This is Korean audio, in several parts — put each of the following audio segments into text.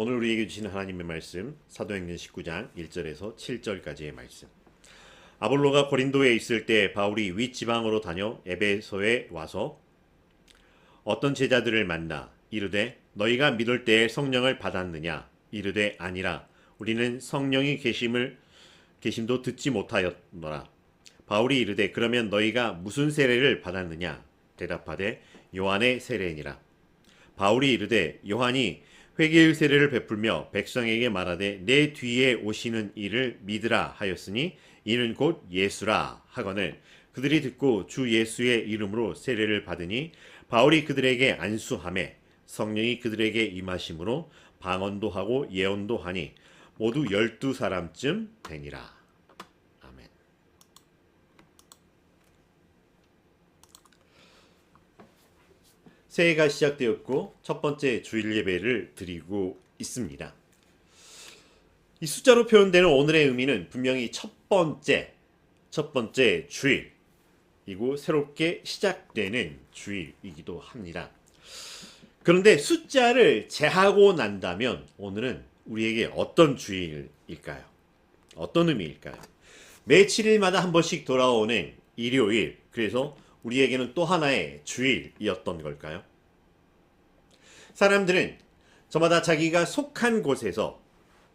오늘 우리에게 주시는 하나님의 말씀 사도행전 19장 1절에서 7절까지의 말씀. 아볼로가 고린도에 있을 때 바울이 윗지방으로 다녀 에베소에 와서 어떤 제자들을 만나 이르되 너희가 믿을 때에 성령을 받았느냐 이르되 아니라 우리는 성령이 계심도 듣지 못하였노라. 바울이 이르되 그러면 너희가 무슨 세례를 받았느냐 대답하되 요한의 세례니라. 바울이 이르되 요한이 회개의 세례를 베풀며 백성에게 말하되 내 뒤에 오시는 이를 믿으라 하였으니 이는 곧 예수라 하거늘 그들이 듣고 주 예수의 이름으로 세례를 받으니 바울이 그들에게 안수하매 성령이 그들에게 임하심으로 방언도 하고 예언도 하니 모두 12사람쯤 되니라. 아멘. 새해가 시작되었고 첫 번째 주일 예배를 드리고 있습니다. 이 숫자로 표현되는 오늘의 의미는 분명히 첫 번째 주일이고 새롭게 시작되는 주일이기도 합니다. 그런데 숫자를 제하고 난다면 오늘은 우리에게 어떤 주일일까요? 어떤 의미일까요? 매 7일마다 한 번씩 돌아오는 일요일, 그래서 우리에게는 또 하나의 주일이었던 걸까요? 사람들은 저마다 자기가 속한 곳에서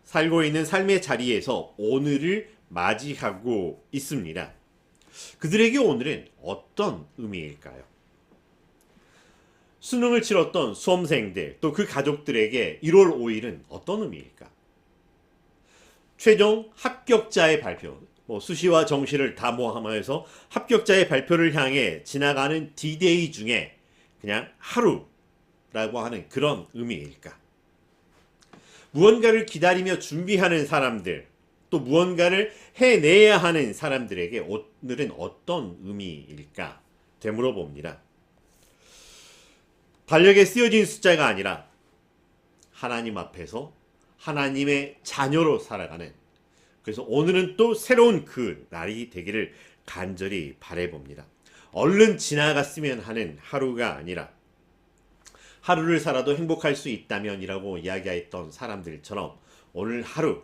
살고 있는 삶의 자리에서 오늘을 맞이하고 있습니다. 그들에게 오늘은 어떤 의미일까요? 수능을 치렀던 수험생들 또 그 가족들에게 1월 5일은 어떤 의미일까? 최종 합격자의 발표, 수시와 정시를 다 모함하여서 합격자의 발표를 향해 지나가는 D-Day 중에 그냥 하루라고 하는 그런 의미일까? 무언가를 기다리며 준비하는 사람들, 또 무언가를 해내야 하는 사람들에게 오늘은 어떤 의미일까? 되물어 봅니다. 달력에 쓰여진 숫자가 아니라 하나님 앞에서 하나님의 자녀로 살아가는, 그래서 오늘은 또 새로운 그 날이 되기를 간절히 바라봅니다. 얼른 지나갔으면 하는 하루가 아니라 하루를 살아도 행복할 수 있다면이라고 이야기했던 사람들처럼 오늘 하루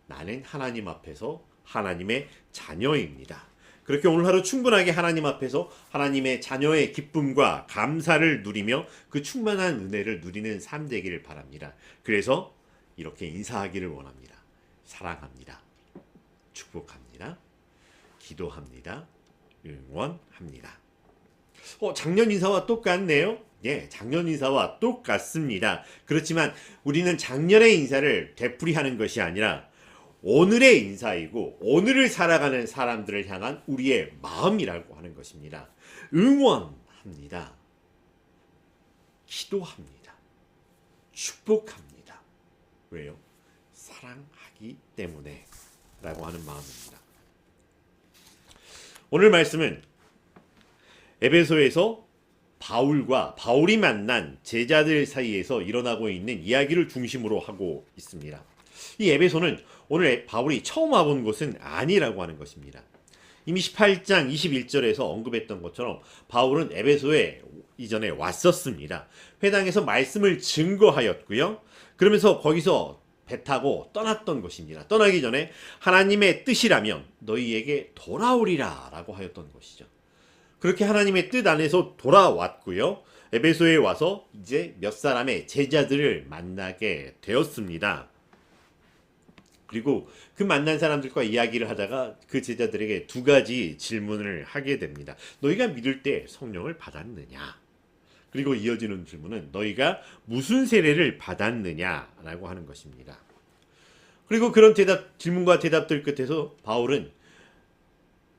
나는 하나님 앞에서 하나님의 자녀입니다. 그렇게 오늘 하루 충분하게 하나님 앞에서 하나님의 자녀의 기쁨과 감사를 누리며 그 충만한 은혜를 누리는 삶 되기를 바랍니다. 그래서 이렇게 인사하기를 원합니다. 사랑합니다. 축복합니다. 기도합니다. 응원합니다. 작년 인사와 똑같네요. 예, 작년 인사와 똑같습니다. 그렇지만 우리는 작년의 인사를 되풀이하는 것이 아니라 오늘의 인사이고 오늘을 살아가는 사람들을 향한 우리의 마음이라고 하는 것입니다. 응원합니다. 기도합니다. 축복합니다. 왜요? 사랑하기 때문에 라고 하는 마음입니다. 오늘 말씀은 에베소에서 바울이 만난 제자들 사이에서 일어나고 있는 이야기를 중심으로 하고 있습니다. 이 에베소는 오늘 바울이 처음 와본 곳은 아니라고 하는 것입니다. 이미 18장 21절에서 언급했던 것처럼 바울은 에베소에 이전에 왔었습니다. 회당에서 말씀을 증거하였고요. 그러면서 거기서 배 타고 떠났던 것입니다. 떠나기 전에 하나님의 뜻이라면 너희에게 돌아오리라 라고 하였던 것이죠. 그렇게 하나님의 뜻 안에서 돌아왔고요. 에베소에 와서 이제 몇 사람의 제자들을 만나게 되었습니다. 그리고 그 만난 사람들과 이야기를 하다가 그 제자들에게 두 가지 질문을 하게 됩니다. 너희가 믿을 때 성령을 받았느냐? 그리고 이어지는 질문은 너희가 무슨 세례를 받았느냐라고 하는 것입니다. 그리고 그런 질문과 대답들 끝에서 바울은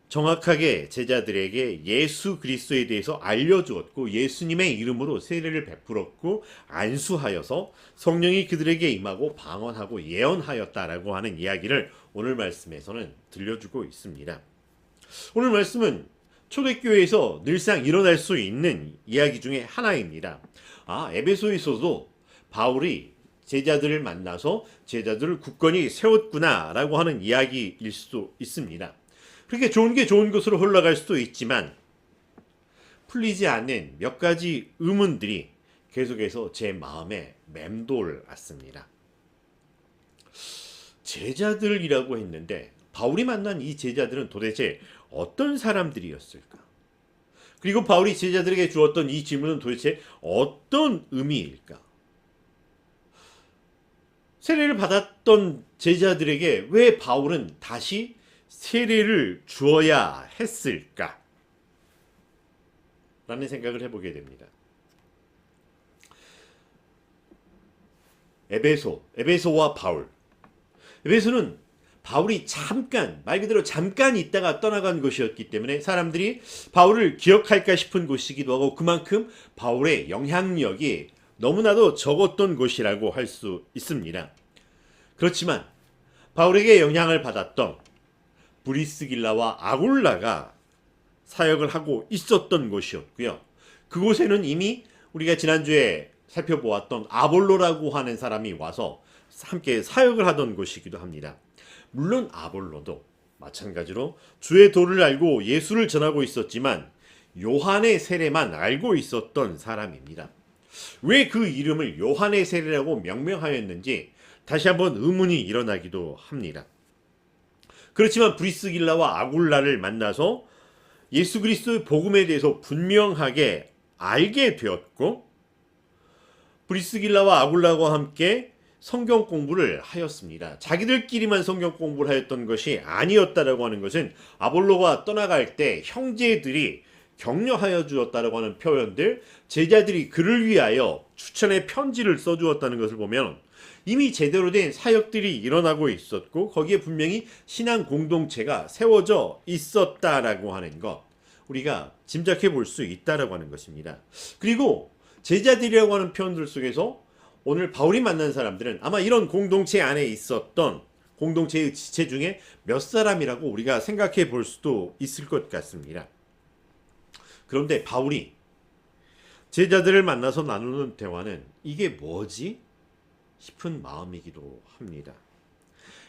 정확하게 제자들에게 예수 그리스도에 대해서 알려주었고 예수님의 이름으로 세례를 베풀었고 안수하여서 성령이 그들에게 임하고 방언하고 예언하였다라고 하는 이야기를 오늘 말씀에서는 들려주고 있습니다. 오늘 말씀은 초대교회에서 늘상 일어날 수 있는 이야기 중에 하나입니다. 에베소에서도 바울이 제자들을 만나서 제자들을 굳건히 세웠구나라고 하는 이야기일 수도 있습니다. 그렇게 좋은 게 좋은 것으로 흘러갈 수도 있지만 풀리지 않는 몇 가지 의문들이 계속해서 제 마음에 맴돌았습니다. 제자들이라고 했는데 바울이 만난 이 제자들은 도대체 어떤 사람들이었을까? 그리고 바울이 제자들에게 주었던 이 질문은 도대체 어떤 의미일까? 세례를 받았던 제자들에게 왜 바울은 다시 세례를 주어야 했을까? 라는 생각을 해보게 됩니다. 에베소와 바울. 에베소는 바울이 말 그대로 잠깐 있다가 떠나간 곳이었기 때문에 사람들이 바울을 기억할까 싶은 곳이기도 하고 그만큼 바울의 영향력이 너무나도 적었던 곳이라고 할 수 있습니다. 그렇지만 바울에게 영향을 받았던 브리스길라와 아굴라가 사역을 하고 있었던 곳이었고요. 그곳에는 이미 우리가 지난주에 살펴보았던 아볼로라고 하는 사람이 와서 함께 사역을 하던 곳이기도 합니다. 물론 아볼로도 마찬가지로 주의 도를 알고 예수를 전하고 있었지만 요한의 세례만 알고 있었던 사람입니다. 왜 그 이름을 요한의 세례라고 명명하였는지 다시 한번 의문이 일어나기도 합니다. 그렇지만 브리스길라와 아굴라를 만나서 예수 그리스도의 복음에 대해서 분명하게 알게 되었고 브리스길라와 아굴라와 함께 성경 공부를 하였습니다. 자기들끼리만 성경 공부를 하였던 것이 아니었다라고 하는 것은 아볼로가 떠나갈 때 형제들이 격려하여 주었다라고 하는 표현들, 제자들이 그를 위하여 추천의 편지를 써주었다는 것을 보면 이미 제대로 된 사역들이 일어나고 있었고 거기에 분명히 신앙 공동체가 세워져 있었다라고 하는 것, 우리가 짐작해 볼 수 있다라고 하는 것입니다. 그리고 제자들이라고 하는 표현들 속에서 오늘 바울이 만난 사람들은 아마 이런 공동체 안에 있었던 공동체의 지체 중에 몇 사람이라고 우리가 생각해 볼 수도 있을 것 같습니다. 그런데 바울이 제자들을 만나서 나누는 대화는 이게 뭐지? 싶은 마음이기도 합니다.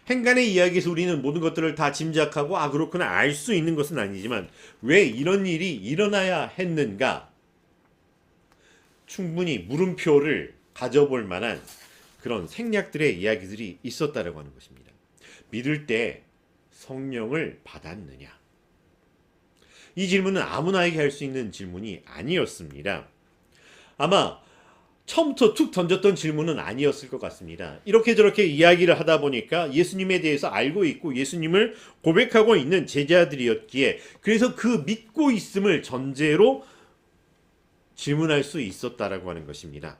행간의 이야기에서 우리는 모든 것들을 다 짐작하고 그렇구나 알 수 있는 것은 아니지만 왜 이런 일이 일어나야 했는가? 충분히 물음표를 가져볼 만한 그런 생략들의 이야기들이 있었다라고 하는 것입니다. 믿을 때 성령을 받았느냐? 이 질문은 아무나에게 할 수 있는 질문이 아니었습니다. 아마 처음부터 툭 던졌던 질문은 아니었을 것 같습니다. 이렇게 저렇게 이야기를 하다 보니까 예수님에 대해서 알고 있고 예수님을 고백하고 있는 제자들이었기에 그래서 그 믿고 있음을 전제로 질문할 수 있었다라고 하는 것입니다.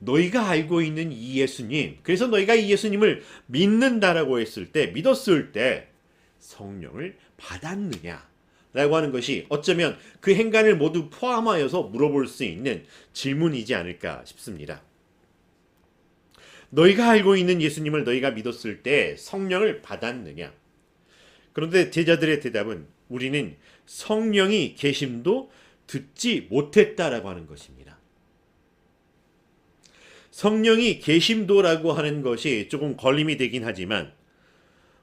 너희가 알고 있는 이 예수님, 그래서 너희가 이 예수님을 믿는다라고 했을 때, 믿었을 때 성령을 받았느냐? 라고 하는 것이 어쩌면 그 행간을 모두 포함하여서 물어볼 수 있는 질문이지 않을까 싶습니다. 너희가 알고 있는 예수님을 너희가 믿었을 때 성령을 받았느냐? 그런데 제자들의 대답은 우리는 성령이 계심도 듣지 못했다라고 하는 것입니다. 성령이 계심도라고 하는 것이 조금 걸림이 되긴 하지만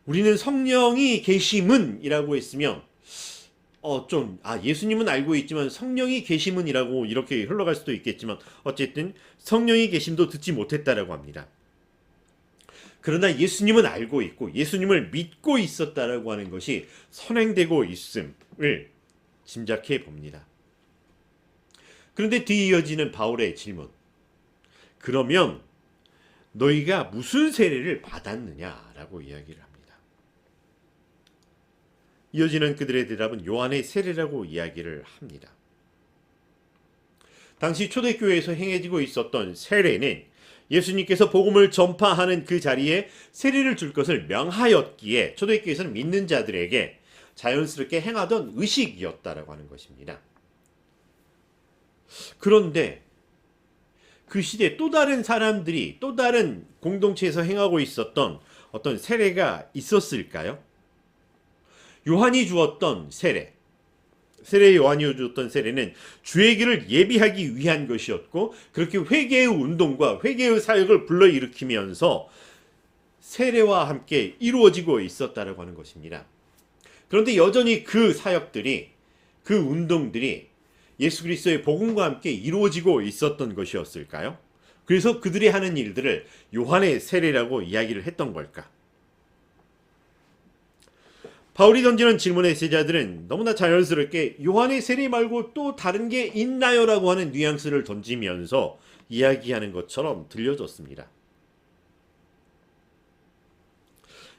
우리는 성령이 계심은이라고 했으면 예수님은 알고 있지만 성령이 계심은이라고 이렇게 흘러갈 수도 있겠지만 어쨌든 성령이 계심도 듣지 못했다라고 합니다. 그러나 예수님은 알고 있고 예수님을 믿고 있었다라고 하는 것이 선행되고 있음을 짐작해 봅니다. 그런데 뒤이어지는 바울의 질문. 그러면 너희가 무슨 세례를 받았느냐라고 이야기를 합니다. 이어지는 그들의 대답은 요한의 세례라고 이야기를 합니다. 당시 초대교회에서 행해지고 있었던 세례는 예수님께서 복음을 전파하는 그 자리에 세례를 줄 것을 명하였기에 초대교회에서는 믿는 자들에게 자연스럽게 행하던 의식이었다라고 하는 것입니다. 그런데 그 시대에 또 다른 사람들이 또 다른 공동체에서 행하고 있었던 어떤 세례가 있었을까요? 요한이 주었던 요한이 주었던 세례는 주의 길을 예비하기 위한 것이었고 그렇게 회개의 운동과 회개의 사역을 불러일으키면서 세례와 함께 이루어지고 있었다라고 하는 것입니다. 그런데 여전히 그 사역들이 그 운동들이 예수 그리스도의 복음과 함께 이루어지고 있었던 것이었을까요? 그래서 그들이 하는 일들을 요한의 세례라고 이야기를 했던 걸까? 바울이 던지는 질문의 제자들은 너무나 자연스럽게 요한의 세례 말고 또 다른 게 있나요? 라고 하는 뉘앙스를 던지면서 이야기하는 것처럼 들려졌습니다.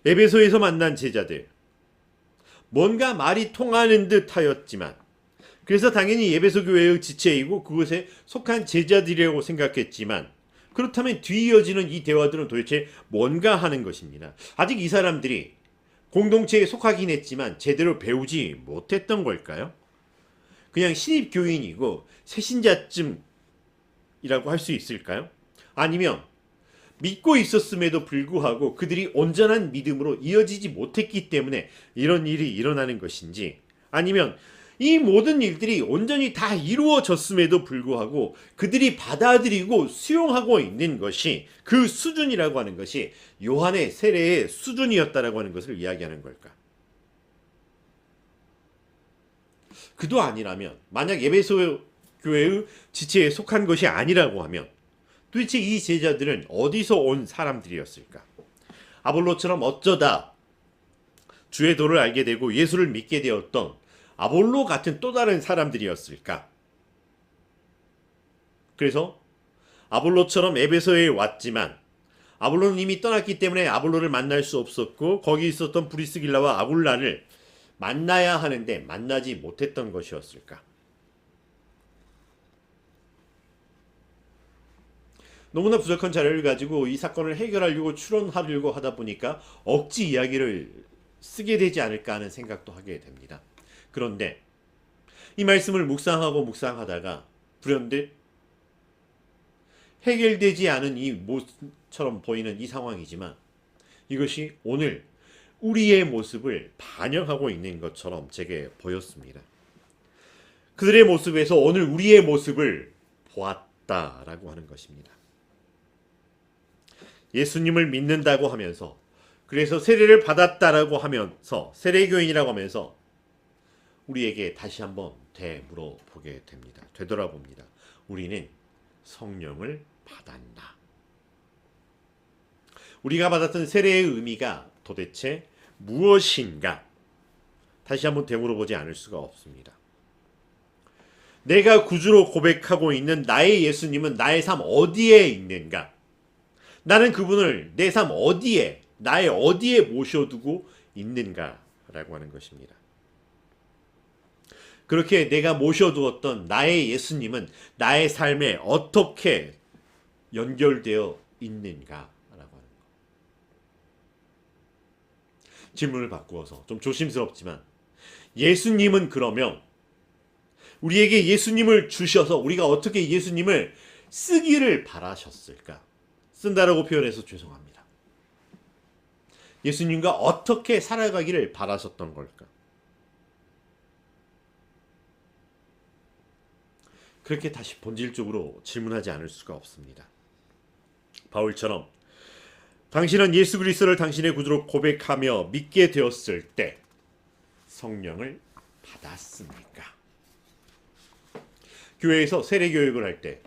에베소에서 만난 제자들, 뭔가 말이 통하는 듯 하였지만, 그래서 당연히 에베소 교회의 지체이고 그것에 속한 제자들이라고 생각했지만, 그렇다면 뒤이어지는 이 대화들은 도대체 뭔가 하는 것입니다. 아직 이 사람들이 공동체에 속하긴 했지만 제대로 배우지 못했던 걸까요? 그냥 신입 교인이고 새신자쯤이라고 할 수 있을까요? 아니면 믿고 있었음에도 불구하고 그들이 온전한 믿음으로 이어지지 못했기 때문에 이런 일이 일어나는 것인지, 아니면 이 모든 일들이 온전히 다 이루어졌음에도 불구하고 그들이 받아들이고 수용하고 있는 것이, 그 수준이라고 하는 것이 요한의 세례의 수준이었다라고 하는 것을 이야기하는 걸까? 그도 아니라면, 만약 에베소 교회의 지체에 속한 것이 아니라고 하면 도대체 이 제자들은 어디서 온 사람들이었을까? 아볼로처럼 어쩌다 주의 도를 알게 되고 예수를 믿게 되었던 아볼로 같은 또 다른 사람들이었을까? 그래서 아볼로처럼 에베소에 왔지만 아볼로는 이미 떠났기 때문에 아볼로를 만날 수 없었고 거기 있었던 브리스길라와 아굴라를 만나야 하는데 만나지 못했던 것이었을까? 너무나 부족한 자료를 가지고 이 사건을 해결하려고 추론하려고 하다 보니까 억지 이야기를 쓰게 되지 않을까 하는 생각도 하게 됩니다. 그런데 이 말씀을 묵상하고 묵상하다가 불현듯 해결되지 않은 이 모습처럼 보이는 이 상황이지만, 이것이 오늘 우리의 모습을 반영하고 있는 것처럼 제게 보였습니다. 그들의 모습에서 오늘 우리의 모습을 보았다라고 하는 것입니다. 예수님을 믿는다고 하면서, 그래서 세례를 받았다라고 하면서, 세례교인이라고 하면서 우리에게 다시 한번 되물어보게 됩니다. 되돌아봅니다. 우리는 성령을 받았나? 우리가 받았던 세례의 의미가 도대체 무엇인가? 다시 한번 되물어보지 않을 수가 없습니다. 내가 구주로 고백하고 있는 나의 예수님은 나의 삶 어디에 있는가? 나는 그분을 내 삶 어디에, 나의 어디에 모셔두고 있는가라고 하는 것입니다. 그렇게 내가 모셔두었던 나의 예수님은 나의 삶에 어떻게 연결되어 있는가라고 하는 것. 질문을 바꾸어서 좀 조심스럽지만, 예수님은 그러면 우리에게 예수님을 주셔서 우리가 어떻게 예수님을 쓰기를 바라셨을까? 쓴다라고 표현해서 죄송합니다. 예수님과 어떻게 살아가기를 바라셨던 걸까? 그렇게 다시 본질적으로 질문하지 않을 수가 없습니다. 바울처럼 당신은 예수 그리스도를 당신의 구주로 고백하며 믿게 되었을 때 성령을 받았습니까? 교회에서 세례 교육을 할 때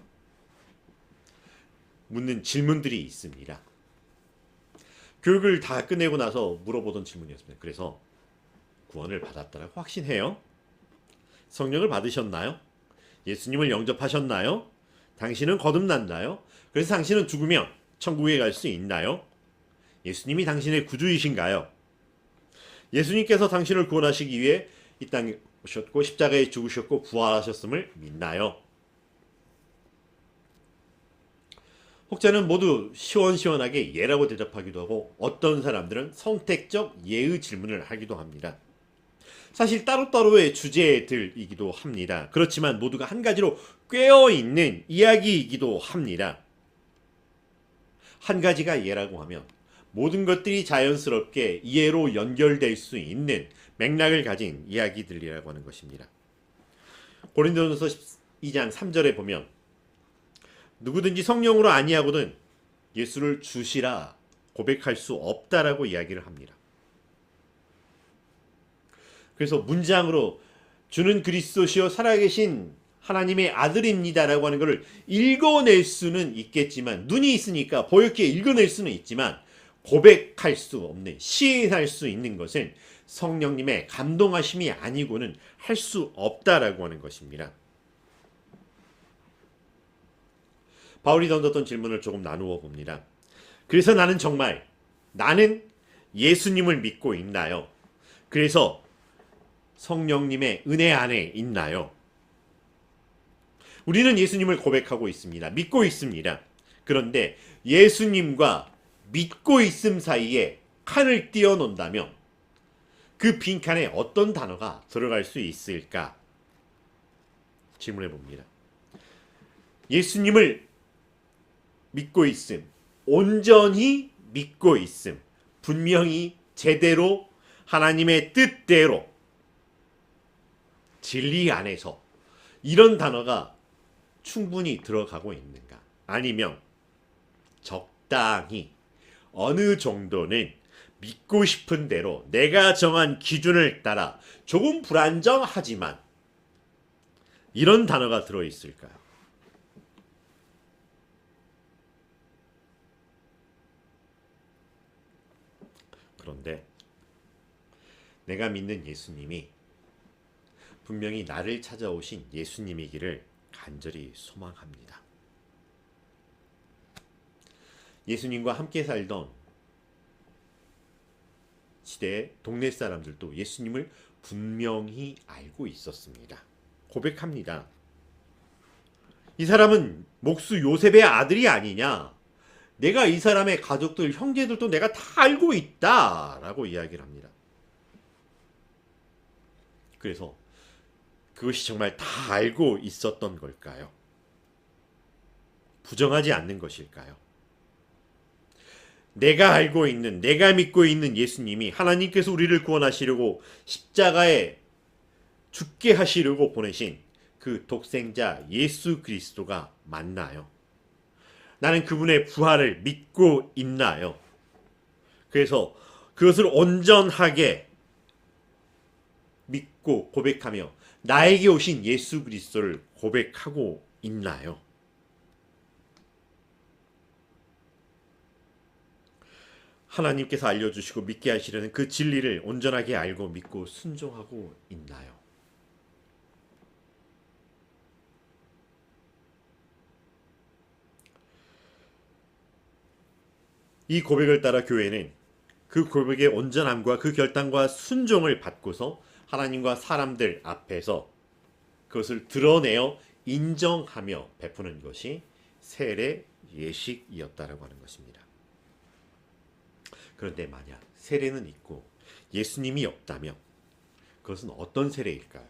묻는 질문들이 있습니다. 교육을 다 끝내고 나서 물어보던 질문이었습니다. 그래서 구원을 받았다라고 확신해요? 성령을 받으셨나요? 예수님을 영접하셨나요? 당신은 거듭났나요? 그래서 당신은 죽으면 천국에 갈 수 있나요? 예수님이 당신의 구주이신가요? 예수님께서 당신을 구원하시기 위해 이 땅에 오셨고 십자가에 죽으셨고 부활하셨음을 믿나요? 혹자는 모두 시원시원하게 예라고 대답하기도 하고, 어떤 사람들은 선택적 예의 질문을 하기도 합니다. 사실 따로따로의 주제들이기도 합니다. 그렇지만 모두가 한 가지로 꿰어있는 이야기이기도 합니다. 한 가지가 예라고 하면 모든 것들이 자연스럽게 이해로 연결될 수 있는 맥락을 가진 이야기들이라고 하는 것입니다. 고린도전서 12장 3절에 보면 누구든지 성령으로 아니하고는 예수를 주시라 고백할 수 없다라고 이야기를 합니다. 그래서 문장으로 주는 그리스도시요 살아계신 하나님의 아들입니다라고 하는 것을 읽어낼 수는 있겠지만, 눈이 있으니까 보였기에 읽어낼 수는 있지만 고백할 수 없는, 시인할 수 있는 것은 성령님의 감동하심이 아니고는 할 수 없다라고 하는 것입니다. 바울이 던졌던 질문을 조금 나누어 봅니다. 그래서 나는 예수님을 믿고 있나요? 그래서 성령님의 은혜 안에 있나요? 우리는 예수님을 고백하고 있습니다. 믿고 있습니다. 그런데 예수님과 믿고 있음 사이에 칸을 띄워 놓는다면 그 빈칸에 어떤 단어가 들어갈 수 있을까? 질문해 봅니다. 예수님을 믿고 있음, 온전히 믿고 있음, 분명히 제대로 하나님의 뜻대로 진리 안에서 이런 단어가 충분히 들어가고 있는가? 아니면 적당히 어느 정도는 믿고 싶은 대로 내가 정한 기준을 따라 조금 불안정하지만 이런 단어가 들어있을까요? 그런데 내가 믿는 예수님이 분명히 나를 찾아오신 예수님이기를 간절히 소망합니다. 예수님과 함께 살던 시대의 동네 사람들도 예수님을 분명히 알고 있었습니다. 고백합니다. 이 사람은 목수 요셉의 아들이 아니냐? 내가 이 사람의 가족들, 형제들도 내가 다 알고 있다 라고 이야기를 합니다. 그래서 그것이 정말 다 알고 있었던 걸까요? 부정하지 않는 것일까요? 내가 알고 있는, 내가 믿고 있는 예수님이 하나님께서 우리를 구원하시려고 십자가에 죽게 하시려고 보내신 그 독생자 예수 그리스도가 맞나요? 나는 그분의 부활을 믿고 있나요? 그래서 그것을 온전하게 믿고 고백하며 나에게 오신 예수 그리스도를 고백하고 있나요? 하나님께서 알려주시고 믿게 하시려는 그 진리를 온전하게 알고 믿고 순종하고 있나요? 이 고백을 따라 교회는 그 고백의 온전함과 그 결단과 순종을 받고서 하나님과 사람들 앞에서 그것을 드러내어 인정하며 베푸는 것이 세례 예식이었다라고 하는 것입니다. 그런데 만약 세례는 있고 예수님이 없다면 그것은 어떤 세례일까요?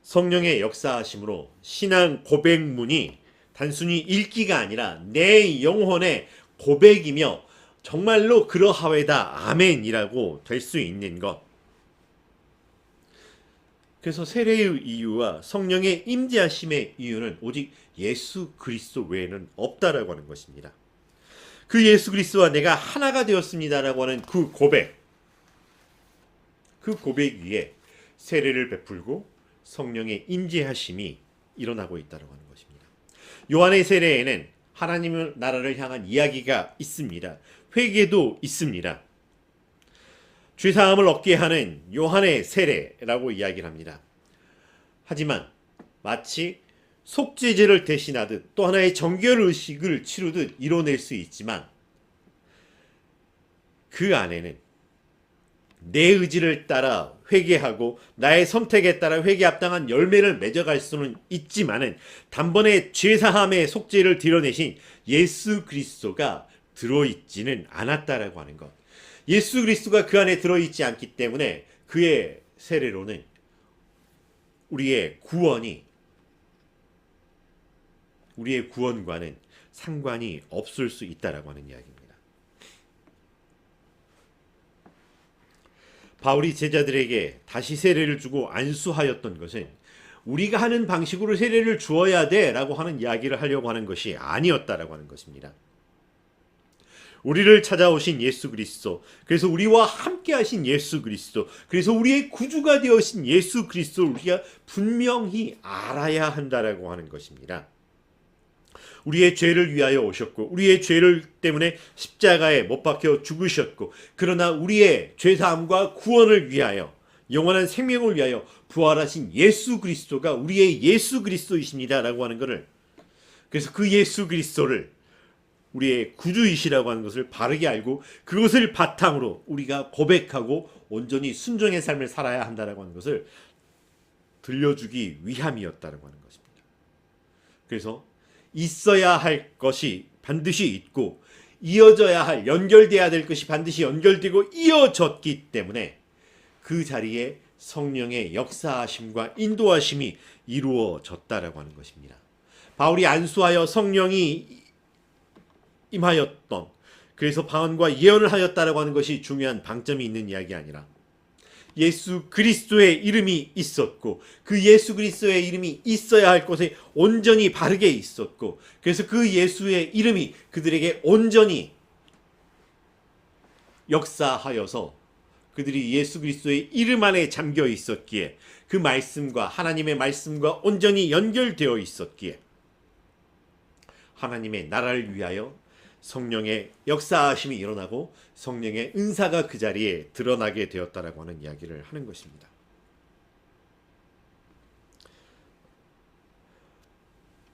성령의 역사하심으로 신앙 고백문이 단순히 읽기가 아니라 내 영혼의 고백이며 정말로 그러하외다 아멘이라고 될 수 있는 것. 그래서 세례의 이유와 성령의 임재하심의 이유는 오직 예수 그리스도 외에는 없다라고 하는 것입니다. 그 예수 그리스도와 내가 하나가 되었습니다라고 하는 그 고백, 그 고백 위에 세례를 베풀고 성령의 임재하심이 일어나고 있다라고 하는 것입니다. 요한의 세례에는 하나님의 나라를 향한 이야기가 있습니다. 회개도 있습니다. 죄사함을 얻게 하는 요한의 세례라고 이야기를 합니다. 하지만 마치 속죄제를 대신하듯 또 하나의 정결의식을 치르듯 이뤄낼 수 있지만 그 안에는 내 의지를 따라 회개하고 나의 선택에 따라 회개 합당한 열매를 맺어갈 수는 있지만은 단번에 죄사함의 속죄를 드러내신 예수 그리스도가 들어있지는 않았다라고 하는 것. 예수 그리스도가 그 안에 들어있지 않기 때문에 그의 세례로는 우리의 구원과는 상관이 없을 수 있다라고 하는 이야기입니다. 바울이 제자들에게 다시 세례를 주고 안수하였던 것은 우리가 하는 방식으로 세례를 주어야 돼 라고 하는 이야기를 하려고 하는 것이 아니었다라고 하는 것입니다. 우리를 찾아오신 예수 그리스도, 그래서 우리와 함께 하신 예수 그리스도, 그래서 우리의 구주가 되어신 예수 그리스도를 우리가 분명히 알아야 한다라고 하는 것입니다. 우리의 죄를 위하여 오셨고 우리의 죄를 때문에 십자가에 못 박혀 죽으셨고, 그러나 우리의 죄사함과 구원을 위하여, 영원한 생명을 위하여 부활하신 예수 그리스도가 우리의 예수 그리스도이십니다라고 하는 것을, 그래서 그 예수 그리스도를 우리의 구주이시라고 하는 것을 바르게 알고 그것을 바탕으로 우리가 고백하고 온전히 순종의 삶을 살아야 한다라고 하는 것을 들려주기 위함이었다라고 하는 것입니다. 그래서 있어야 할 것이 반드시 있고 이어져야 할, 연결돼야 될 것이 반드시 연결되고 이어졌기 때문에 그 자리에 성령의 역사하심과 인도하심이 이루어졌다라고 하는 것입니다. 바울이 안수하여 성령이 임하였던, 그래서 방언과 예언을 하였다라고 하는 것이 중요한 방점이 있는 이야기 아니라 예수 그리스도의 이름이 있었고 그 예수 그리스도의 이름이 있어야 할 곳에 온전히 바르게 있었고, 그래서 그 예수의 이름이 그들에게 온전히 역사하여서 그들이 예수 그리스도의 이름 안에 잠겨 있었기에, 그 말씀과 하나님의 말씀과 온전히 연결되어 있었기에 하나님의 나라를 위하여 성령의 역사하심이 일어나고 성령의 은사가 그 자리에 드러나게 되었다라고 하는 이야기를 하는 것입니다.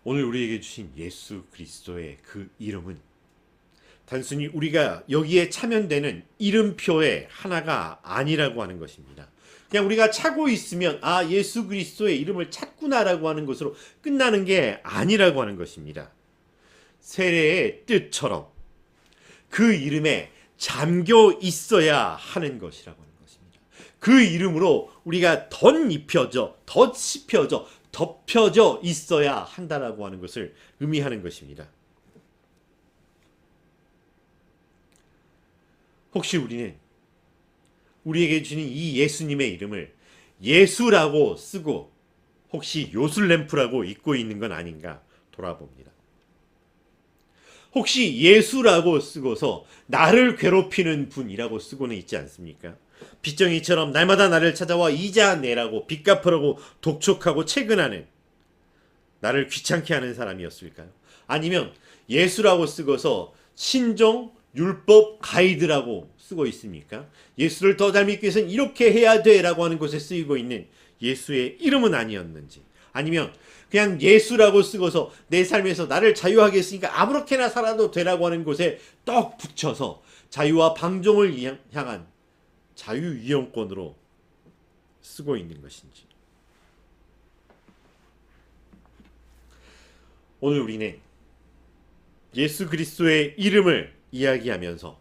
오늘 우리에게 주신 예수 그리스도의 그 이름은 단순히 우리가 여기에 차면되는 이름표의 하나가 아니라고 하는 것입니다. 그냥 우리가 차고 있으면 아, 예수 그리스도의 이름을 찾구나라고 하는 것으로 끝나는 게 아니라고 하는 것입니다. 세례의 뜻처럼 그 이름에 잠겨 있어야 하는 것이라고 하는 것입니다. 그 이름으로 우리가 덧입혀져, 덧씹혀져, 덮여져 있어야 한다라고 하는 것을 의미하는 것입니다. 혹시 우리는 우리에게 주는 이 예수님의 이름을 예수라고 쓰고 혹시 요술램프라고 잊고 있는 건 아닌가 돌아봅니다. 혹시 예수라고 쓰고서 나를 괴롭히는 분이라고 쓰고는 있지 않습니까? 빚쟁이처럼 날마다 나를 찾아와 이자 내라고 빚 갚으라고 독촉하고 채근하는, 나를 귀찮게 하는 사람이었을까요? 아니면 예수라고 쓰고서 신종 율법 가이드라고 쓰고 있습니까? 예수를 더 잘 믿기 위해서는 이렇게 해야 돼 라고 하는 곳에 쓰이고 있는 예수의 이름은 아니었는지, 아니면 그냥 예수라고 쓰고서 내 삶에서 나를 자유하게 했으니까 아무렇게나 살아도 되라고 하는 곳에 떡 붙여서 자유와 방종을 향한 자유이용권으로 쓰고 있는 것인지. 오늘 우리는 예수 그리스도의 이름을 이야기하면서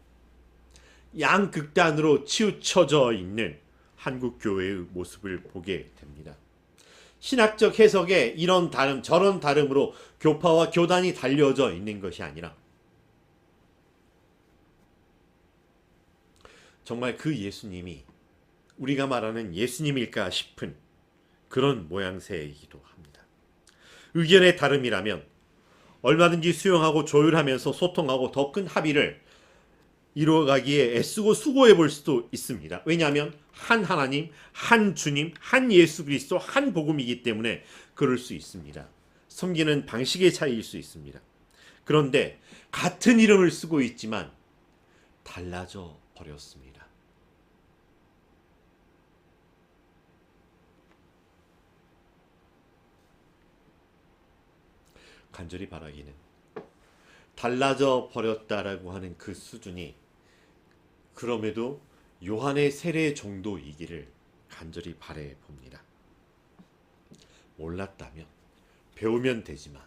양극단으로 치우쳐져 있는 한국 교회의 모습을 보게 됩니다. 신학적 해석에 이런 다름 저런 다름으로 교파와 교단이 달려져 있는 것이 아니라 정말 그 예수님이 우리가 말하는 예수님일까 싶은 그런 모양새이기도 합니다. 의견의 다름이라면 얼마든지 수용하고 조율하면서 소통하고 더 큰 합의를 이루어가기에 애쓰고 수고해 볼 수도 있습니다. 왜냐하면 한 하나님, 한 주님, 한 예수 그리스도, 한 복음이기 때문에 그럴 수 있습니다. 섬기는 방식의 차이일 수 있습니다. 그런데 같은 이름을 쓰고 있지만 달라져 버렸습니다. 간절히 바라기는 달라져 버렸다라고 하는 그 수준이 그럼에도 요한의 세례 정도이기를 간절히 바래 봅니다. 몰랐다면 배우면 되지만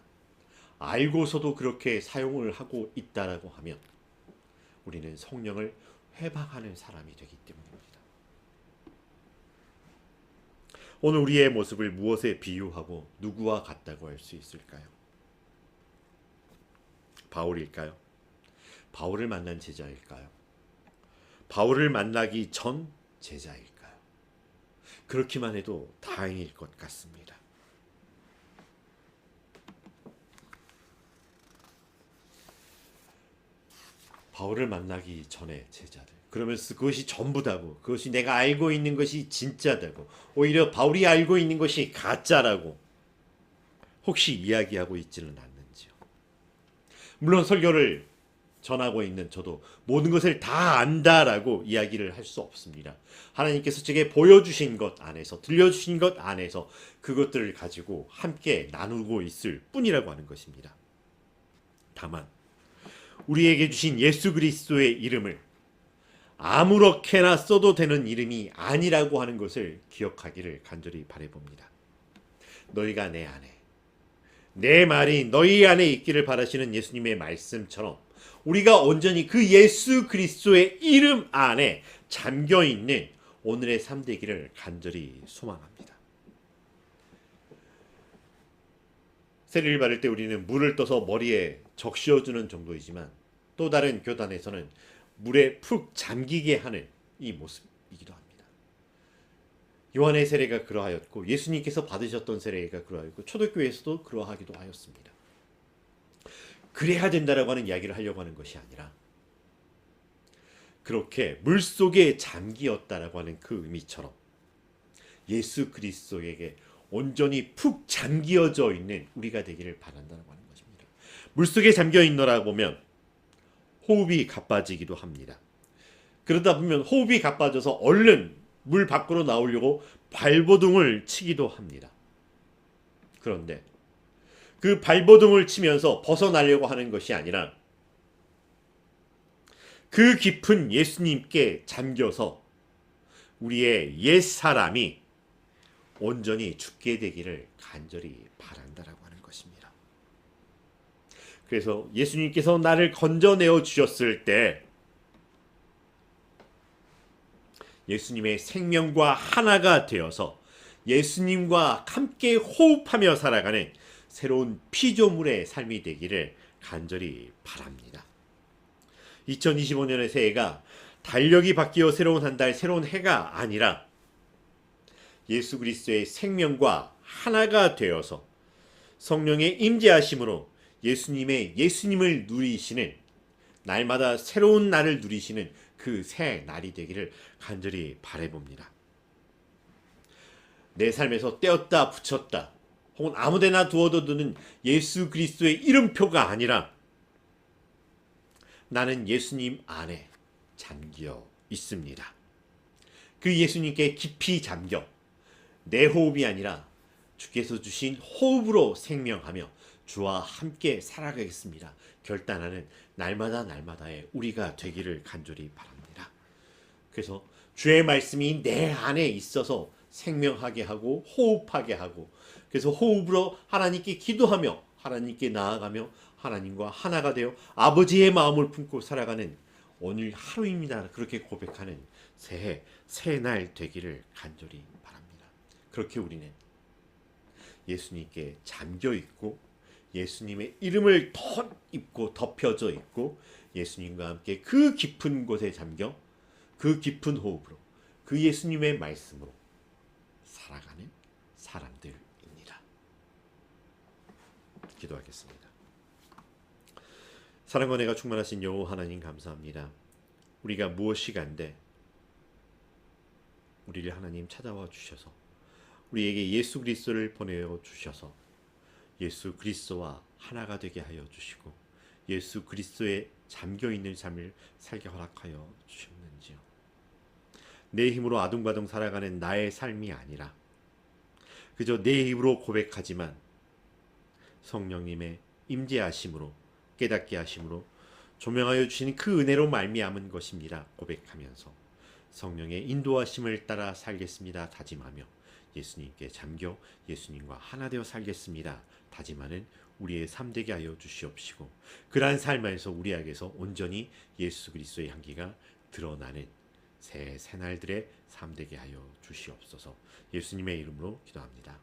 알고서도 그렇게 사용을 하고 있다라고 하면 우리는 성령을 회방하는 사람이 되기 때문입니다. 오늘 우리의 모습을 무엇에 비유하고 누구와 같다고 할 수 있을까요? 바울일까요? 바울을 만난 제자일까요? 바울을 만나기 전 제자일까요? 그렇기만 해도 다행일 것 같습니다. 바울을 만나기 전에 제자들. 그러면서 그것이 전부다고, 그것이 내가 알고 있는 것이 진짜다고, 오히려 바울이 알고 있는 것이 가짜라고 혹시 이야기하고 있지는 않는지요. 물론 설교를 전하고 있는 저도 모든 것을 다 안다라고 이야기를 할 수 없습니다. 하나님께서 제게 보여주신 것 안에서, 들려주신 것 안에서 그것들을 가지고 함께 나누고 있을 뿐이라고 하는 것입니다. 다만 우리에게 주신 예수 그리스도의 이름을 아무렇게나 써도 되는 이름이 아니라고 하는 것을 기억하기를 간절히 바라봅니다. 너희가 내 안에, 내 말이 너희 안에 있기를 바라시는 예수님의 말씀처럼 우리가 온전히 그 예수 그리스도의 이름 안에 잠겨 있는 오늘의 삶 되기를 간절히 소망합니다. 세례를 받을 때 우리는 물을 떠서 머리에 적셔주는 정도이지만 또 다른 교단에서는 물에 푹 잠기게 하는 이 모습이기도 합니다. 요한의 세례가 그러하였고 예수님께서 받으셨던 세례가 그러하였고 초대교회에서도 그러하기도 하였습니다. 그래야 된다라고 하는 이야기를 하려고 하는 것이 아니라 그렇게 물속에 잠기었다라고 하는 그 의미처럼 예수 그리스도에게 온전히 푹 잠기어져 있는 우리가 되기를 바란다고 하는 것입니다. 물속에 잠겨 있노라 보면 호흡이 가빠지기도 합니다. 그러다 보면 호흡이 가빠져서 얼른 물 밖으로 나오려고 발버둥을 치기도 합니다. 그런데 그 발버둥을 치면서 벗어나려고 하는 것이 아니라 그 깊은 예수님께 잠겨서 우리의 옛사람이 온전히 죽게 되기를 간절히 바란다라고 하는 것입니다. 그래서 예수님께서 나를 건져내어 주셨을 때 예수님의 생명과 하나가 되어서 예수님과 함께 호흡하며 살아가는 새로운 피조물의 삶이 되기를 간절히 바랍니다. 2025년의 새해가 달력이 바뀌어 새로운 한 달, 새로운 해가 아니라 예수 그리스도의 생명과 하나가 되어서 성령의 임재하심으로 예수님을 누리시는 날마다 새로운 날을 누리시는 그 새 날이 되기를 간절히 바라봅니다. 내 삶에서 떼었다 붙였다 혹은 아무데나 두어도 두는 예수 그리스도의 이름표가 아니라 나는 예수님 안에 잠겨 있습니다. 그 예수님께 깊이 잠겨 내 호흡이 아니라 주께서 주신 호흡으로 생명하며 주와 함께 살아가겠습니다. 결단하는 날마다의 우리가 되기를 간절히 바랍니다. 그래서 주의 말씀이 내 안에 있어서 생명하게 하고 호흡하게 하고 그래서 호흡으로 하나님께 기도하며 하나님께 나아가며 하나님과 하나가 되어 아버지의 마음을 품고 살아가는 오늘 하루입니다. 그렇게 고백하는 새해, 새날 되기를 간절히 바랍니다. 그렇게 우리는 예수님께 잠겨 있고 예수님의 이름을 입고 덮여져 있고 예수님과 함께 그 깊은 곳에 잠겨 그 깊은 호흡으로 그 예수님의 말씀으로 살아가는 사람들입니다. 기도하겠습니다. 사랑과 은혜가 충만하신 여호와 하나님 감사합니다. 우리가 무엇이 간데 우리를 하나님 찾아와 주셔서 우리에게 예수 그리스도를 보내어 주셔서 예수 그리스도와 하나가 되게 하여 주시고 예수 그리스도에 잠겨있는 삶을 살게 허락하여 주셨는지요. 내 힘으로 아둥바둥 살아가는 나의 삶이 아니라 그저 내 입으로 고백하지만 성령님의 임재하심으로 깨닫게 하심으로 조명하여 주시는 그 은혜로 말미암은 것입니다. 고백하면서 성령의 인도하심을 따라 살겠습니다. 다짐하며 예수님께 잠겨 예수님과 하나 되어 살겠습니다. 다짐하는 우리의 삶 되게 하여 주시옵시고 그러한 삶에서 우리에게서 온전히 예수 그리스도의 향기가 드러나는 새날들의 삶 되게 하여 주시옵소서. 예수님의 이름으로 기도합니다.